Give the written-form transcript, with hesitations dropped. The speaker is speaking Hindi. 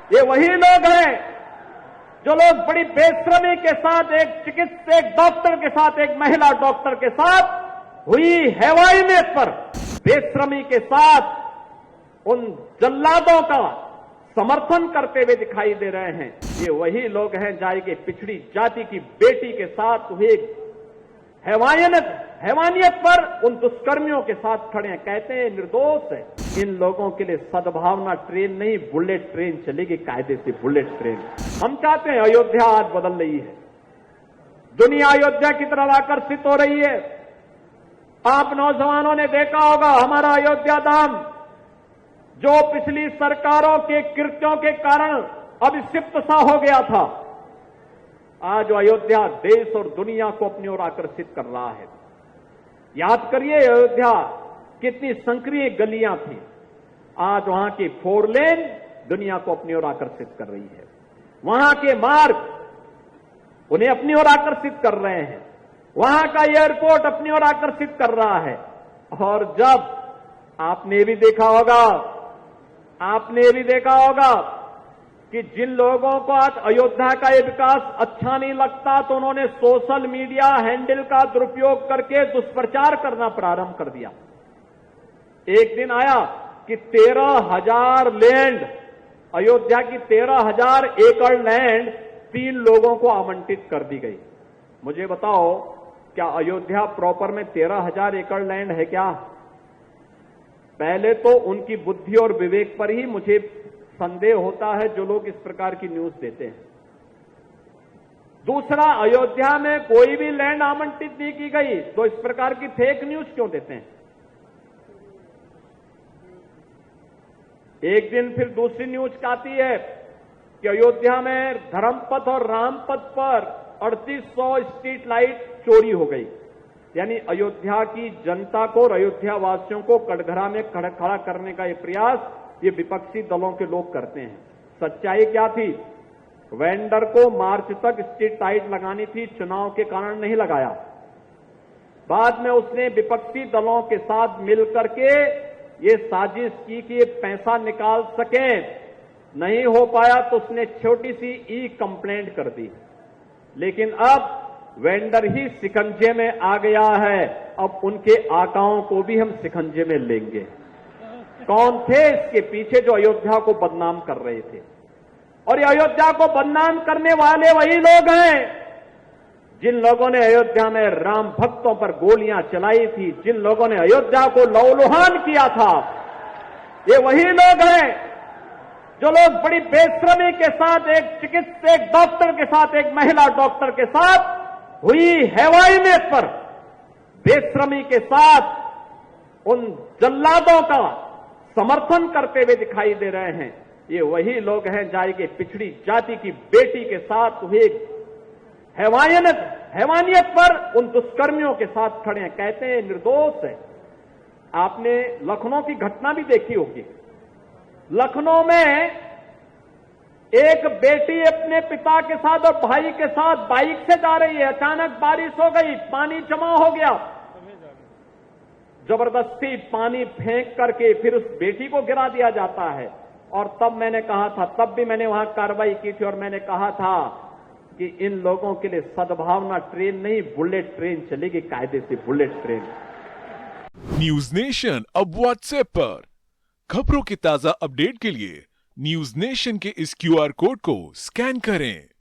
ये वही लोग हैं जो लोग बड़ी बेशर्मी के साथ एक डॉक्टर के साथ, एक महिला डॉक्टर के साथ हुई हैवानियत पर बेशर्मी के साथ उन जल्लादों का समर्थन करते हुए दिखाई दे रहे हैं। ये वही लोग हैं जाए के पिछड़ी जाति की बेटी के साथ हुए हैवानियत पर उन दुष्कर्मियों के साथ खड़े हैं। कहते हैं निर्दोष है। इन लोगों के लिए सद्भावना ट्रेन नहीं, बुलेट ट्रेन चलेगी, कायदे से बुलेट ट्रेन। हम चाहते हैं अयोध्या आज बदल रही है, दुनिया अयोध्या की तरफ आकर्षित हो रही है। आप नौजवानों ने देखा होगा हमारा अयोध्या धाम जो पिछली सरकारों के कृत्यों के कारण अभिक्षिप्त सा हो गया था, आज अयोध्या देश और दुनिया को अपनी ओर आकर्षित कर रहा है। याद करिए अयोध्या कितनी संक्रिय गलियां थी, आज वहां की 4 लेन दुनिया को अपनी ओर आकर्षित कर रही है। वहां के मार्ग उन्हें अपनी ओर आकर्षित कर रहे हैं, वहां का एयरपोर्ट अपनी ओर आकर्षित कर रहा है। और जब आपने भी देखा होगा कि जिन लोगों को आज अयोध्या का ये विकास अच्छा नहीं लगता तो उन्होंने सोशल मीडिया हैंडल का दुरुपयोग करके दुष्प्रचार करना प्रारंभ कर दिया। एक दिन आया कि 13,000 लैंड, अयोध्या की 13,000 एकड़ लैंड 3 लोगों को आवंटित कर दी गई। मुझे बताओ क्या अयोध्या प्रॉपर में 13,000 एकड़ लैंड है क्या? पहले तो उनकी बुद्धि और विवेक पर ही मुझे संदेह होता है जो लोग इस प्रकार की न्यूज देते हैं। दूसरा, अयोध्या में कोई भी लैंड आवंटित नहीं की गई तो इस प्रकार की फेक न्यूज क्यों देते हैं? एक दिन फिर दूसरी न्यूज आती है कि अयोध्या में धर्मपथ और रामपथ पर 3800 स्ट्रीट लाइट चोरी हो गई। यानी अयोध्या की जनता को और अयोध्या वासियों को कटघरा में खड़ा करने का ये प्रयास ये विपक्षी दलों के लोग करते हैं। सच्चाई क्या थी? वेंडर को मार्च तक स्ट्रीट लाइट लगानी थी, चुनाव के कारण नहीं लगाया। बाद में उसने विपक्षी दलों के साथ मिलकर के ये साजिश की कि ये पैसा निकाल सके, नहीं हो पाया तो उसने छोटी सी ई कंप्लेंट कर दी। लेकिन अब वेंडर ही शिकंजे में आ गया है, अब उनके आकाओं को भी हम शिकंजे में लेंगे। कौन थे इसके पीछे जो अयोध्या को बदनाम कर रहे थे? और ये अयोध्या को बदनाम करने वाले वही लोग हैं जिन लोगों ने अयोध्या में राम भक्तों पर गोलियां चलाई थी, जिन लोगों ने अयोध्या को लहूलुहान किया था। ये वही लोग हैं जो लोग बड़ी बेशर्मी के साथ एक डॉक्टर के साथ, एक महिला डॉक्टर के साथ हुई हैवानियत पर बेशर्मी के साथ उन जल्लादों का समर्थन करते हुए दिखाई दे रहे हैं। ये वही लोग हैं जाए के पिछड़ी जाति की बेटी के साथ हुए हैवानियत पर उन दुष्कर्मियों के साथ खड़े हैं। कहते हैं निर्दोष है। आपने लखनऊ की घटना भी देखी होगी। लखनऊ में एक बेटी अपने पिता के साथ और भाई के साथ बाइक से जा रही है, अचानक बारिश हो गई, पानी जमा हो गया। जबरदस्ती पानी फेंक करके फिर उस बेटी को गिरा दिया जाता है। और तब मैंने कहा था, तब भी मैंने वहां कार्रवाई की थी और मैंने कहा था कि इन लोगों के लिए सद्भावना ट्रेन नहीं, बुलेट ट्रेन चलेगी, कायदे से बुलेट ट्रेन। न्यूज नेशन अब व्हाट्सएप पर खबरों के ताजा अपडेट के लिए न्यूज नेशन के इस QR कोड को स्कैन करें।